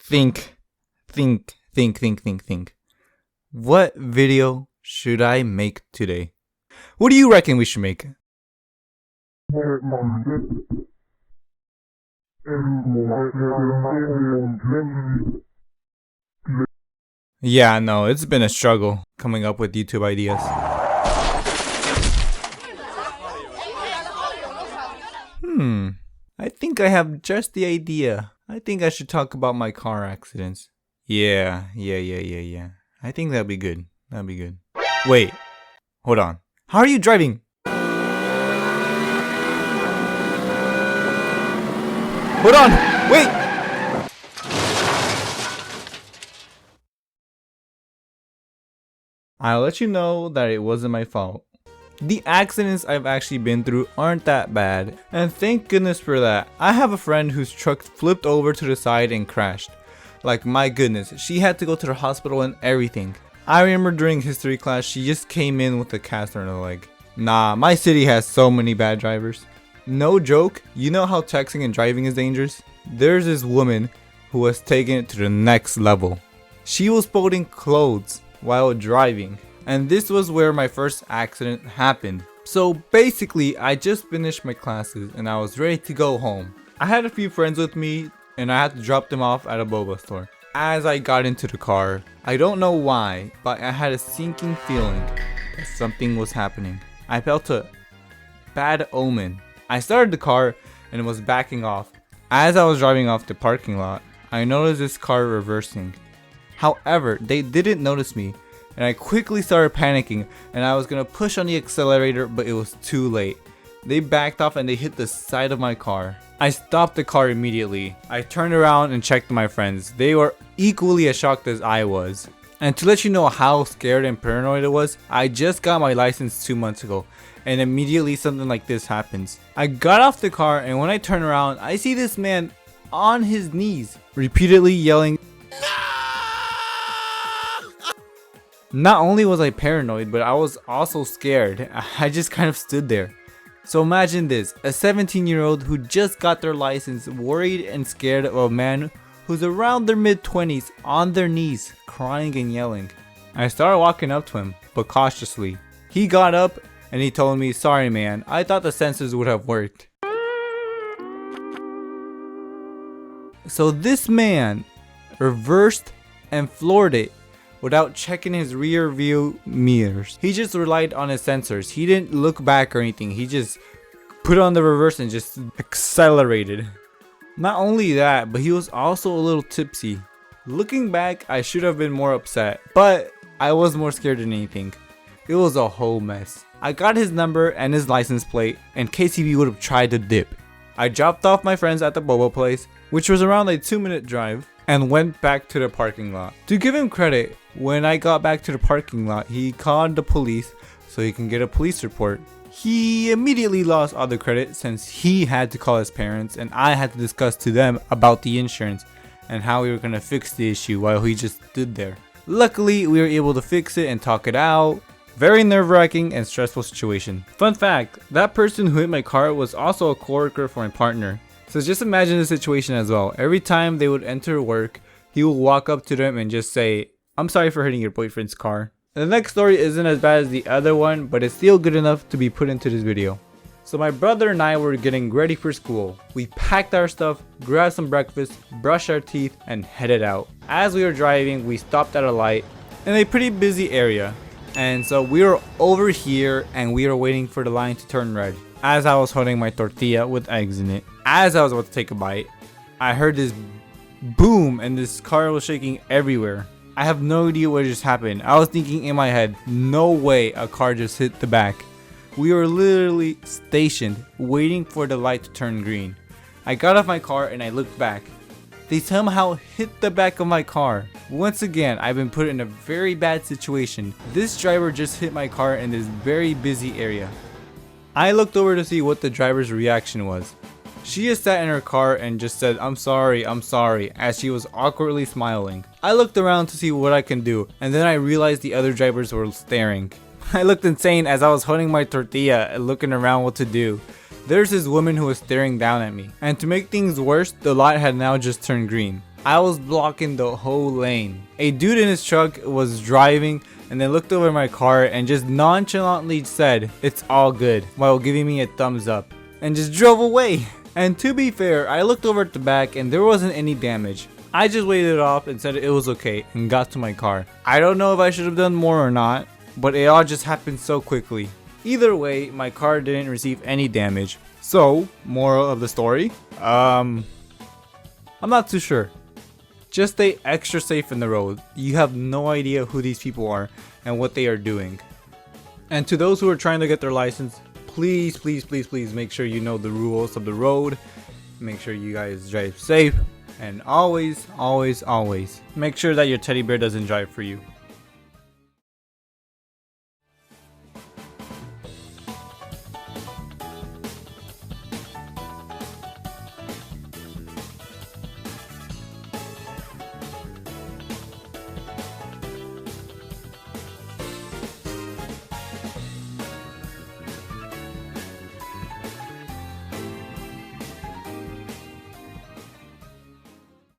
Think, think. What video should I make today? What do you reckon we should make? Yeah, no, it's been a struggle coming up with YouTube ideas. I think I have just the idea. I think I should talk about my car accidents. Yeah. I think that'd be good. Wait, hold on. How are you driving? Hold on, wait! I'll let you know that it wasn't my fault. The accidents I've actually been through aren't that bad, and thank goodness for that. I have a friend whose truck flipped over to the side and crashed. Like, my goodness, she had to go to the hospital and everything. I remember during history class, she just came in with a cast on her leg. Nah, my city has so many bad drivers. No joke, you know how texting and driving is dangerous? There's this woman who was taking it to the next level. She was folding clothes while driving, and this was where my first accident happened. So basically, I just finished my classes and I was ready to go home. I had a few friends with me and I had to drop them off at a boba store. As I got into the car, I don't know why, but I had a sinking feeling that something was happening. I felt a bad omen. I started the car and was backing off. As I was driving off the parking lot, I noticed this car reversing. However, they didn't notice me, and I quickly started panicking, and I was gonna push on the accelerator, but it was too late. They backed off and they hit the side of my car. I stopped the car immediately. I turned around and checked my friends. They were equally as shocked as I was. And to let you know how scared and paranoid it was, I just got my license 2 months ago, and immediately something like this happens. I got off the car, and when I turn around, I see this man on his knees, repeatedly yelling, Not only was I paranoid, but I was also scared. I just kind of stood there. So imagine this, a 17-year-old who just got their license, worried and scared of a man who's around their mid-20s on their knees, crying and yelling. I started walking up to him, but cautiously. He got up and he told me, "Sorry man, I thought the sensors would have worked." So this man reversed and floored it without checking his rear view mirrors. He just relied on his sensors. He didn't look back or anything. He just put on the reverse and just accelerated. Not only that, but he was also a little tipsy. Looking back, I should have been more upset, but I was more scared than anything. It was a whole mess. I got his number and his license plate in case he would have tried to dip. I dropped off my friends at the boba place, which was around a 2-minute drive, and went back to the parking lot. To give him credit, when I got back to the parking lot, he called the police so he can get a police report. He immediately lost all the credit since he had to call his parents and I had to discuss to them about the insurance and how we were going to fix the issue while he just stood there. Luckily, we were able to fix it and talk it out. Very nerve-wracking and stressful situation. Fun fact, that person who hit my car was also a coworker for my partner. So just imagine the situation as well. Every time they would enter work, he would walk up to them and just say, "I'm sorry for hitting your boyfriend's car." The next story isn't as bad as the other one, but it's still good enough to be put into this video. So my brother and I were getting ready for school. We packed our stuff, grabbed some breakfast, brushed our teeth, and headed out. As we were driving, we stopped at a light in a pretty busy area. And so we were over here and we were waiting for the line to turn red. As I was holding my tortilla with eggs in it, as I was about to take a bite, I heard this boom and this car was shaking everywhere. I have no idea what just happened. I was thinking in my head, no way a car just hit the back. We were literally stationed, waiting for the light to turn green. I got off my car and I looked back. They somehow hit the back of my car. Once again, I've been put in a very bad situation. This driver just hit my car in this very busy area. I looked over to see what the driver's reaction was. She just sat in her car and just said, I'm sorry," as she was awkwardly smiling. I looked around to see what I can do, and then I realized the other drivers were staring. I looked insane as I was holding my tortilla and looking around what to do. There's this woman who was staring down at me, and to make things worse, the light had now just turned green. I was blocking the whole lane. A dude in his truck was driving and then looked over my car and just nonchalantly said, "It's all good," while giving me a thumbs up, and just drove away. And to be fair, I looked over at the back and there wasn't any damage. I just waited it off and said it was okay and got to my car. I don't know if I should have done more or not, but it all just happened so quickly. Either way, my car didn't receive any damage. So, moral of the story? I'm not too sure. Just stay extra safe in the road. You have no idea who these people are and what they are doing. And to those who are trying to get their license, please, please, please, please make sure you know the rules of the road. Make sure you guys drive safe. And always, always, always make sure that your teddy bear doesn't drive for you.